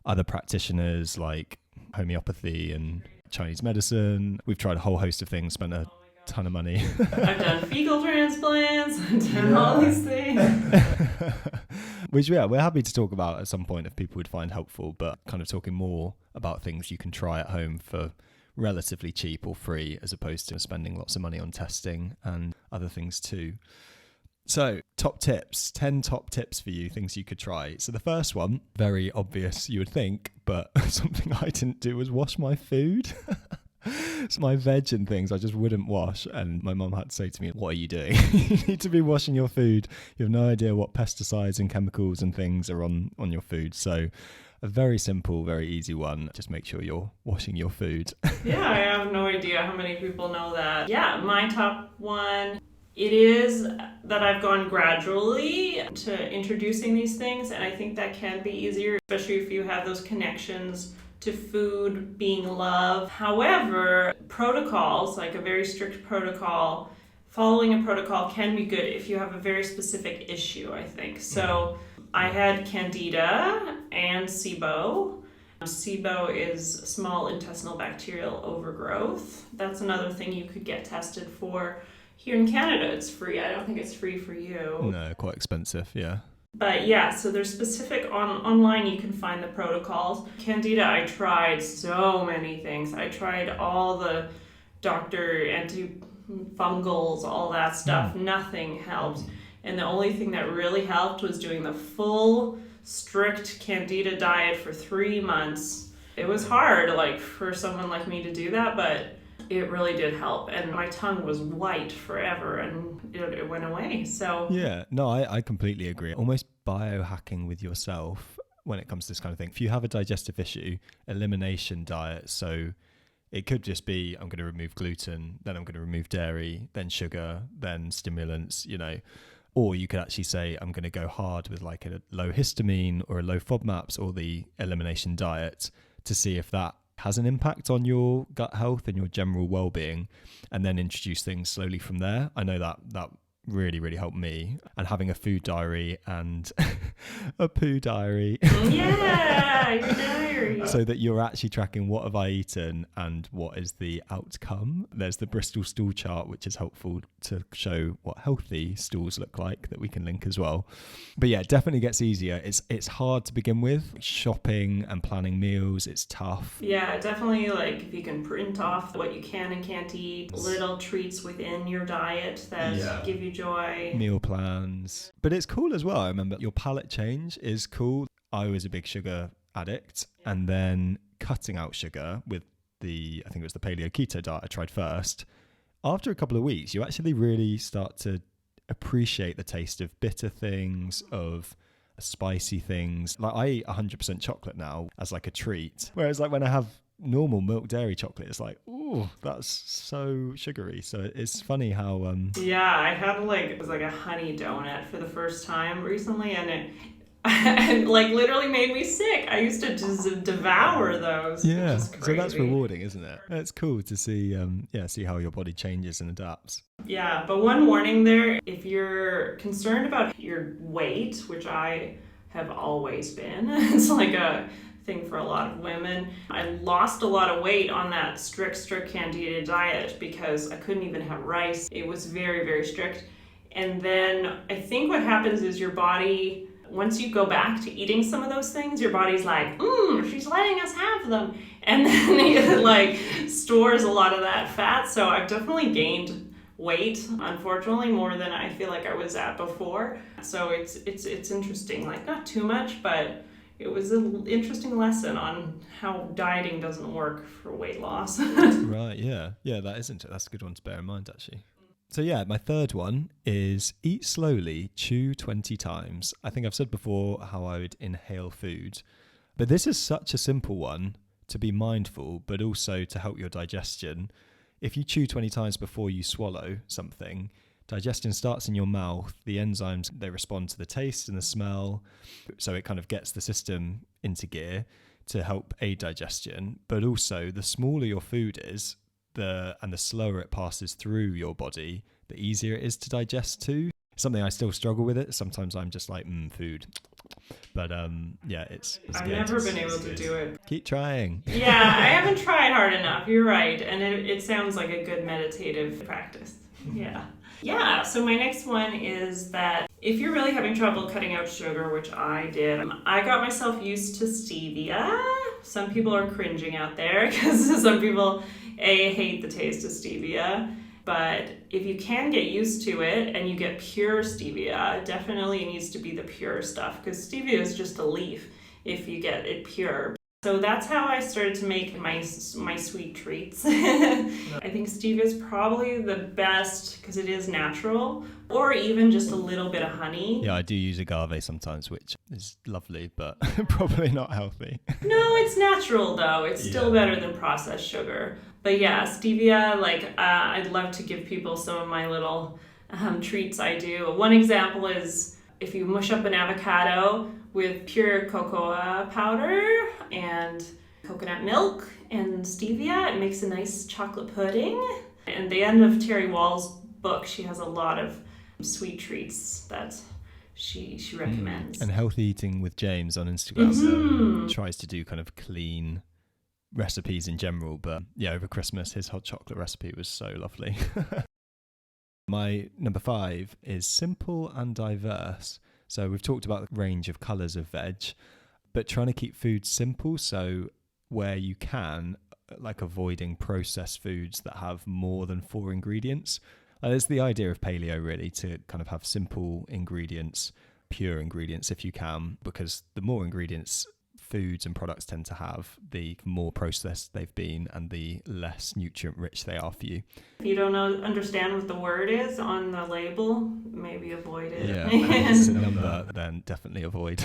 other practitioners like homeopathy and Chinese medicine. We've tried a whole host of things, spent a ton of money. I've done fecal transplants, I've done all these things. Which, yeah, we're happy to talk about at some point if people would find helpful, but kind of talking more about things you can try at home for relatively cheap or free, as opposed to spending lots of money on testing and other things too. So, top tips, 10 top tips for you, things you could try. So the first one, very obvious you would think, but something I didn't do was wash my food. So my veg and things I just wouldn't wash, and my mum had to say to me, what are you doing? You need to be washing your food. You have no idea what pesticides and chemicals and things are on your food. So a very simple, very easy one. Just make sure you're washing your food. Yeah, I have no idea how many people know that. Yeah, my top one, it is that I've gone gradually to introducing these things, and I think that can be easier, especially if you have those connections to food being love. However, protocols, like a very strict protocol, following a protocol can be good if you have a very specific issue, I think. So I had Candida and SIBO. SIBO is small intestinal bacterial overgrowth. That's another thing you could get tested for. Here in Canada, it's free. I don't think it's free for you. No, quite expensive, yeah. But yeah, so there's specific online you can find the protocols. Candida, I tried so many things. I tried all the doctor antifungals, all that stuff. Nothing helped. And the only thing that really helped was doing the full strict Candida diet for 3 months. It was hard, like, for someone like me to do that, but it really did help. And my tongue was white forever and it went away. So yeah, no, I completely agree. Almost biohacking with yourself when it comes to this kind of thing. If you have a digestive issue, elimination diet. So it could just be, I'm going to remove gluten, then I'm going to remove dairy, then sugar, then stimulants, or you could actually say, I'm going to go hard with like a low histamine or a low FODMAPs or the elimination diet to see if that has an impact on your gut health and your general well-being, and then introduce things slowly from there. I know that really, really helped me. And having a food diary and a poo diary. Yeah, your diary. So that you're actually tracking what have I eaten and what is the outcome. There's the Bristol stool chart, which is helpful to show what healthy stools look like, that we can link as well. But yeah, it definitely gets easier. It's hard to begin with. Shopping and planning meals, it's tough. Yeah, definitely. Like if you can print off what you can and can't eat, little treats within your diet that give you joy. Meal plans. But it's cool as well. I remember your palate change is cool. I was a big sugar addict, and then cutting out sugar with I think it was the Paleo-Keto diet I tried first. After a couple of weeks, you actually really start to appreciate the taste of bitter things, of spicy things. Like I eat 100% chocolate now as like a treat. Whereas like when I have normal milk dairy chocolate, it's like, oh, that's so sugary. So it's funny how yeah, I had it was like a honey donut for the first time recently, and it like literally made me sick. I used to just devour those. Yeah, so that's rewarding, isn't it? It's cool to see see how your body changes and adapts. Yeah, but one warning there, if you're concerned about your weight, which I have always been, it's like a thing for a lot of women. I lost a lot of weight on that strict Candida diet because I couldn't even have rice. It was very, very strict. And then I think what happens is your body, once you go back to eating some of those things, your body's like, she's letting us have them. And then it stores a lot of that fat. So I've definitely gained weight, unfortunately, more than I feel like I was at before. So it's interesting, not too much, but it was an interesting lesson on how dieting doesn't work for weight loss. Right, yeah. Yeah, that's a good one to bear in mind, actually. So yeah, my third one is eat slowly, chew 20 times. I think I've said before how I would inhale food, but this is such a simple one to be mindful, but also to help your digestion. If you chew 20 times before you swallow something, digestion starts in your mouth. The enzymes, they respond to the taste and the smell. So it kind of gets the system into gear to help aid digestion. But also the smaller your food is, and the slower it passes through your body, the easier it is to digest too. Something I still struggle with it. Sometimes I'm just like, food. But it's I've good. Never been able to do it. Keep trying. Yeah, I haven't tried hard enough. You're right. And it sounds like a good meditative practice. Yeah. Yeah, so my next one is that if you're really having trouble cutting out sugar, which I did, I got myself used to stevia. Some people are cringing out there because some people hate the taste of stevia. But if you can get used to it and you get pure stevia, it definitely needs to be the pure stuff because stevia is just a leaf if you get it pure. So that's how I started to make my sweet treats. I think stevia is probably the best because it is natural, or even just a little bit of honey. Yeah, I do use agave sometimes, which is lovely, but probably not healthy. No, it's natural though. It's still better than processed sugar. But yeah, stevia, I'd love to give people some of my little treats I do. One example is if you mush up an avocado with pure cocoa powder and coconut milk and stevia, it makes a nice chocolate pudding. And the end of Terry Wall's book, she has a lot of sweet treats that she recommends. And Healthy Eating with James on Instagram tries to do kind of clean recipes in general, but yeah, over Christmas his hot chocolate recipe was so lovely. My number 5 is simple and diverse. So we've talked about the range of colours of veg, but trying to keep food simple, so where you can, avoiding processed foods that have more than 4 ingredients. It's the idea of paleo, really, to kind of have simple ingredients, pure ingredients if you can, because the more ingredients foods and products tend to have, the more processed they've been and the less nutrient rich they are for you. If you don't understand what the word is on the label, maybe avoid it. Yeah, if it's a number, then definitely avoid.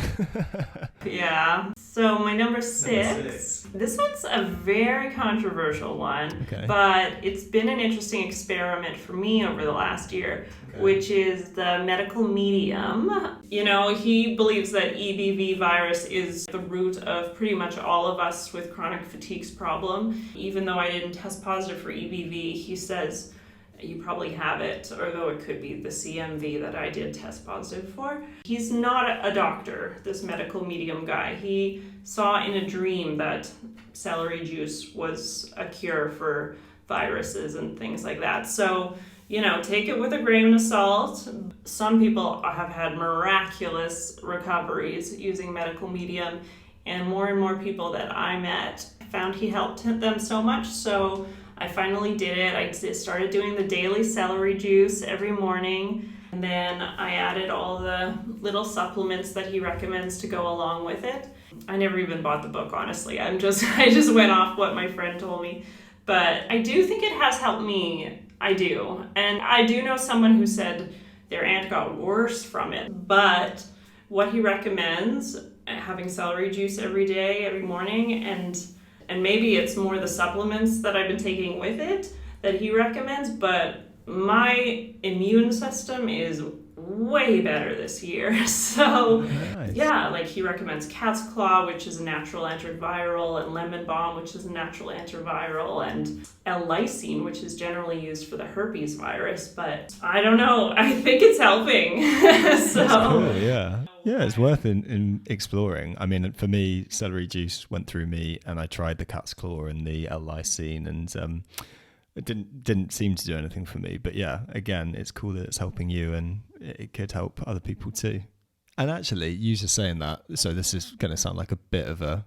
Yeah. So my number six. This one's a very controversial one, but it's been an interesting experiment for me over the last year, which is the medical medium. You know, he believes that EBV virus is the root of pretty much all of us with chronic fatigues problem. Even though I didn't test positive for EBV, he says you probably have it, although it could be the CMV that I did test positive for. He's not a doctor, this medical medium guy. He saw in a dream that celery juice was a cure for viruses and things like that. So, you know, take it with a grain of salt. Some people have had miraculous recoveries using medical medium, and more people that I met found he helped them so much. So I finally did it. I started doing the daily celery juice every morning, and then I added all the little supplements that he recommends to go along with it. I never even bought the book, honestly. I just went off what my friend told me. But I do think it has helped me. I do. And I do know someone who said their aunt got worse from it. But what he recommends, having celery juice every day, every morning, and maybe it's more the supplements that I've been taking with it that he recommends, but my immune system is way better this year. So nice. Yeah, like he recommends cat's claw, which is a natural antiviral, and lemon balm, which is a natural antiviral, and L-lysine, which is generally used for the herpes virus. But I don't know, I think it's helping. So that's cool, yeah. Yeah, it's worth in exploring. I mean, for me, celery juice went through me, and I tried the cat's claw and the L-lysine, and it didn't seem to do anything for me. But yeah, again, it's cool that it's helping you, and it could help other people too. And actually, you just saying that, so this is going to sound like a bit of a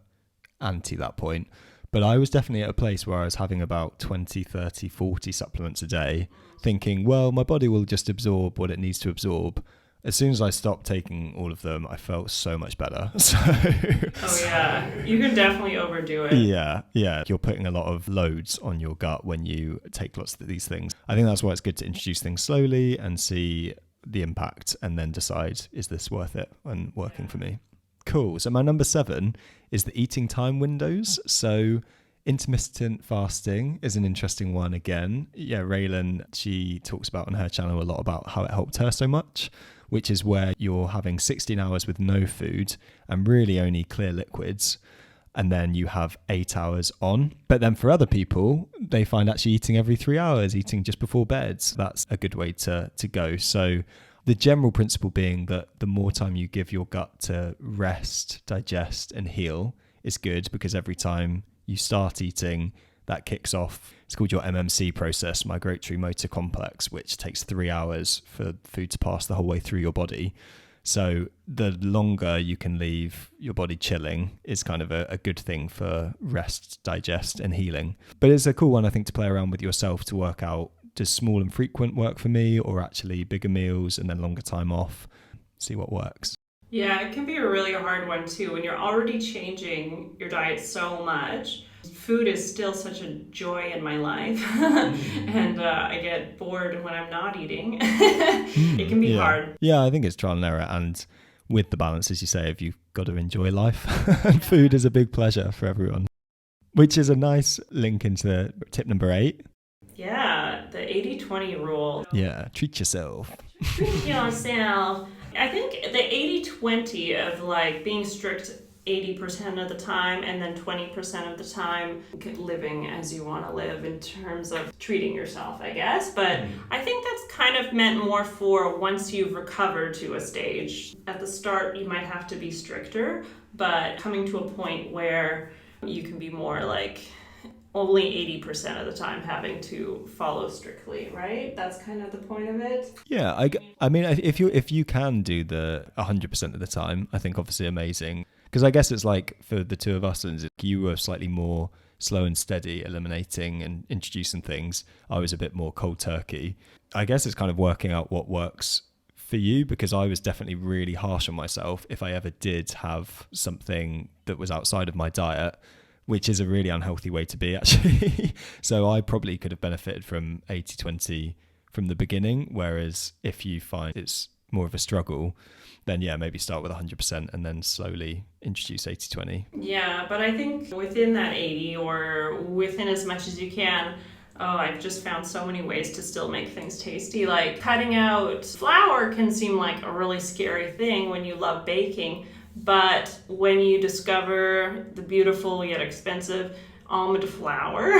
anti that point, but I was definitely at a place where I was having about 20, 30, 40 supplements a day, thinking, well, my body will just absorb what it needs to absorb. As soon as I stopped taking all of them, I felt so much better. So, oh yeah, you can definitely overdo it. Yeah. You're putting a lot of loads on your gut when you take lots of these things. I think that's why it's good to introduce things slowly and see the impact, and then decide, is this worth it and working for me? Cool. So my number 7 is the eating time windows. So intermittent fasting is an interesting one again. Yeah, Raylan, she talks about on her channel a lot about how it helped her so much, which is where you're having 16 hours with no food and really only clear liquids, and then you have 8 hours on. But then for other people, they find actually eating every 3 hours, eating just before bed. That's a good way to go. So the general principle being that the more time you give your gut to rest, digest, and heal is good, because every time you start eating, that kicks off, it's called your MMC process, migratory motor complex, which takes 3 hours for food to pass the whole way through your body. So the longer you can leave your body chilling is kind of a good thing for rest, digest, and healing. But it's a cool one, I think, to play around with yourself to work out, does small and frequent work for me, or actually bigger meals and then longer time off? See what works. Yeah, it can be a really hard one too when you're already changing your diet so much. Food is still such a joy in my life, and I get bored when I'm not eating. It can be hard. Yeah, I think it's trial and error, and with the balance, as you say, if you've got to enjoy life, food is a big pleasure for everyone. Which is a nice link into tip number 8. Yeah, the 80-20 rule. Yeah, treat yourself. Treat yourself. I think the 80-20 of like being strict 80% of the time and then 20% of the time living as you want to live in terms of treating yourself, I guess. But I think that's kind of meant more for once you've recovered to a stage. At the start, you might have to be stricter, but coming to a point where you can be more like only 80% of the time having to follow strictly, right? That's kind of the point of it. Yeah, I mean, if you can do the 100% of the time, I think obviously amazing. Because I guess it's like for the two of us, and you were slightly more slow and steady, eliminating and introducing things. I was a bit more cold turkey. I guess it's kind of working out what works for you, because I was definitely really harsh on myself if I ever did have something that was outside of my diet, which is a really unhealthy way to be, actually. So I probably could have benefited from 80-20 from the beginning, whereas if you find it's more of a struggle, then yeah, maybe start with 100% and then slowly introduce 80-20. Yeah, but I think within that 80 or within as much as you can, I've just found so many ways to still make things tasty. Like cutting out flour can seem like a really scary thing when you love baking, but when you discover the beautiful yet expensive almond flour,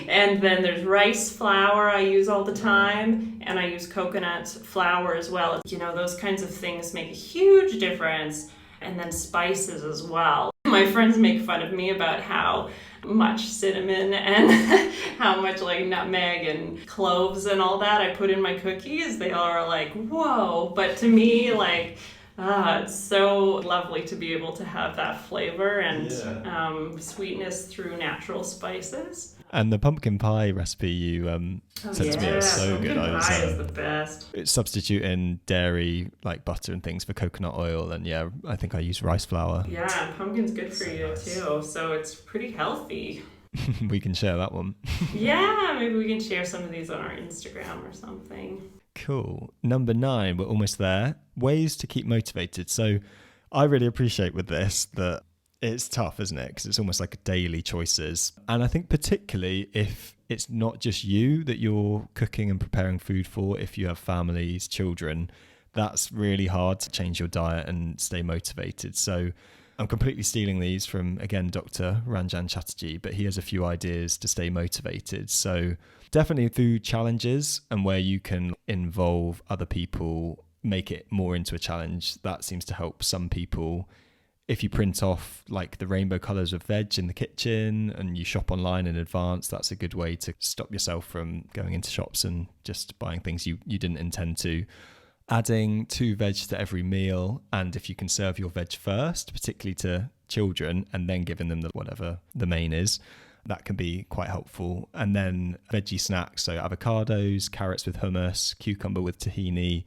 and then there's rice flour I use all the time, and I use coconut flour as well. You know, those kinds of things make a huge difference. And then spices as well. My friends make fun of me about how much cinnamon and how much like nutmeg and cloves and all that I put in my cookies. They all are like, whoa. But to me, like, it's so lovely to be able to have that flavor and sweetness through natural spices. And the pumpkin pie recipe you sent to me is so good. Pumpkin pie is the best. It's substituting dairy, like butter and things, for coconut oil. And yeah, I think I use rice flour. Yeah, and pumpkin's good for you too. So it's pretty healthy. We can share that one. Yeah, maybe we can share some of these on our Instagram or something. Cool. Number 9, we're almost there. Ways to keep motivated. So I really appreciate with this that it's tough, isn't it? Because it's almost like daily choices. And I think particularly if it's not just you that you're cooking and preparing food for, if you have families, children, that's really hard to change your diet and stay motivated. So I'm completely stealing these from, again, Dr. Ranjan Chatterjee, but he has a few ideas to stay motivated. So definitely through challenges and where you can involve other people, make it more into a challenge. That seems to help some people. If you print off like the rainbow colours of veg in the kitchen and you shop online in advance, that's a good way to stop yourself from going into shops and just buying things you didn't intend to. Adding 2 veg to every meal, and if you can serve your veg first, particularly to children, and then giving them whatever the main is, that can be quite helpful. And then veggie snacks, so avocados, carrots with hummus, cucumber with tahini,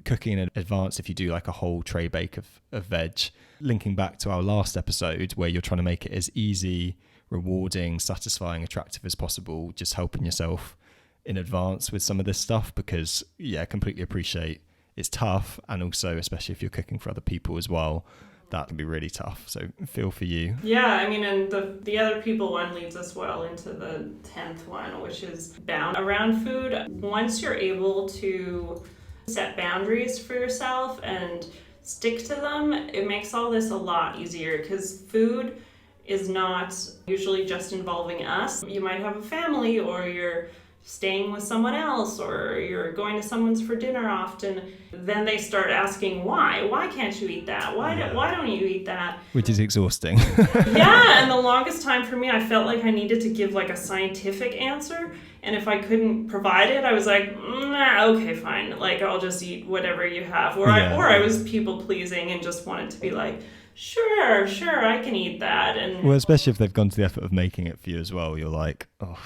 cooking in advance if you do like a whole tray bake of veg. Linking back to our last episode where you're trying to make it as easy, rewarding, satisfying, attractive as possible, just helping yourself in advance with some of this stuff, because yeah, completely appreciate it's tough, and also especially if you're cooking for other people as well, that can be really tough. So feel for you. Yeah, I mean, and the other people one leads us well into the 10th one, which is bound around food. Once you're able to set boundaries for yourself and stick to them, it makes all this a lot easier, because food is not usually just involving us. You might have a family, or you're staying with someone else, or you're going to someone's for dinner often. Then they start asking why can't you eat that, why don't you eat that, which is exhausting. Yeah, and the longest time for me, I felt like I needed to give like a scientific answer, and if I couldn't provide it, I was like, okay, fine, like I'll just eat whatever you have. Or I was people pleasing and just wanted to be like, sure, I can eat that. And well, especially if they've gone to the effort of making it for you as well, you're like, oh.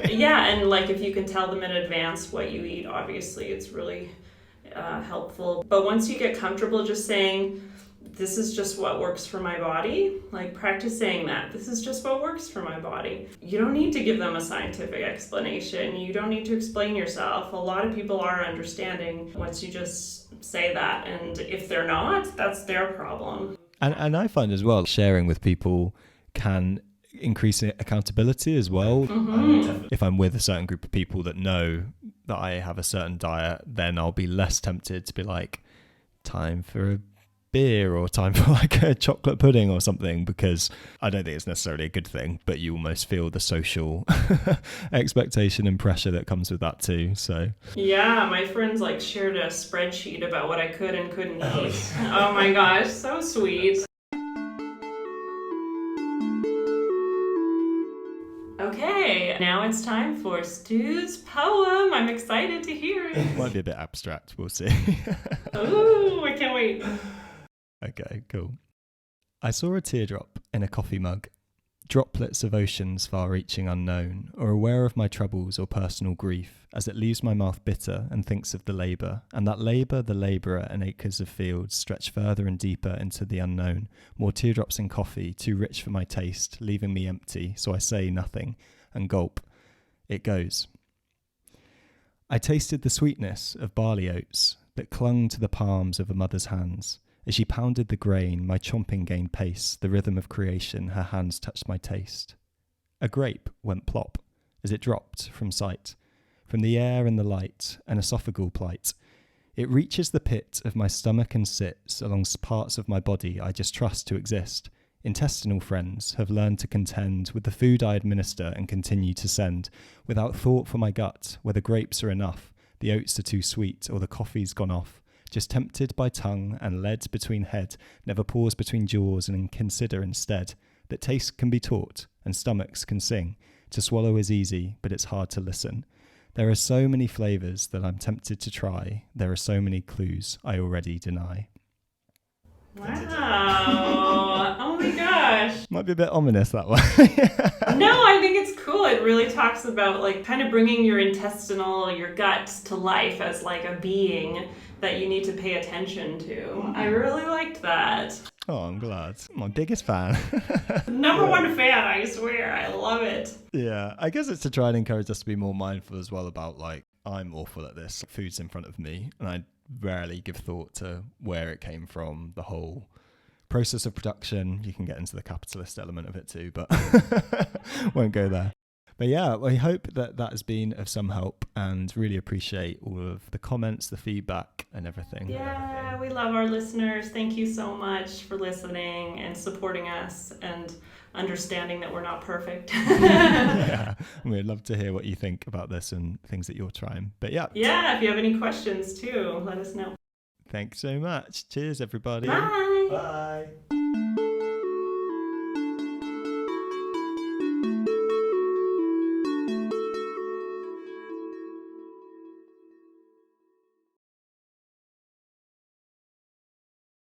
Yeah, and like if you can tell them in advance what you eat, obviously it's really helpful. But once you get comfortable just saying, this is just what works for my body, like practice saying that, this is just what works for my body. You don't need to give them a scientific explanation. You don't need to explain yourself. A lot of people are understanding once you just say that, and if they're not, that's their problem. And I find as well, sharing with people can increase accountability as well. Mm-hmm. If I'm with a certain group of people that know that I have a certain diet, then I'll be less tempted to be like, time for a beer or time for like a chocolate pudding or something, because I don't think it's necessarily a good thing, but you almost feel the social expectation and pressure that comes with that too. So yeah, my friends like shared a spreadsheet about what I could and couldn't eat. Oh my gosh, so sweet. Okay, now it's time for Stu's poem. I'm excited to hear it. It might be a bit abstract, we'll see. Ooh, I can't wait. Okay, cool. I saw a teardrop in a coffee mug. droplets of oceans far-reaching unknown, or aware of my troubles or personal grief, as it leaves my mouth bitter and thinks of the labour, and that labour, the labourer, and acres of fields stretch further and deeper into the unknown, more teardrops in coffee, too rich for my taste, leaving me empty, so I say nothing, and gulp. It goes. I tasted the sweetness of barley oats that clung to the palms of a mother's hands. As she pounded the grain, my chomping gained pace, the rhythm of creation, her hands touched my taste. A grape went plop, as it dropped from sight, from the air and the light, an esophageal plight. It reaches the pit of my stomach and sits along parts of my body I just trust to exist. Intestinal friends have learned to contend with the food I administer and continue to send, without thought for my gut, whether grapes are enough, the oats are too sweet, or the coffee's gone off. Just tempted by tongue and led between head, never pause between jaws and consider instead that taste can be taught and stomachs can sing. To swallow is easy, but it's hard to listen. There are so many flavours that I'm tempted to try. There are so many clues I already deny. Wow. Oh my gosh. Might be a bit ominous, that one. No, I think it's cool. It really talks about like kind of bringing your your gut to life as like a being that you need to pay attention to. I really liked that. Oh, I'm glad. My biggest fan. Number one fan, I swear. I love it. Yeah, I guess it's to try and encourage us to be more mindful as well about like, I'm awful at this. Food's in front of me and I rarely give thought to where it came from, the whole process of production. You can get into the capitalist element of it too, but won't go there. But yeah, I hope that has been of some help and really appreciate all of the comments, the feedback and everything. Yeah, we love our listeners. Thank you so much for listening and supporting us and understanding that we're not perfect. Yeah, we'd love to hear what you think about this and things that you're trying. But yeah. Yeah, if you have any questions too, let us know. Thanks so much. Cheers, everybody. Bye. Bye.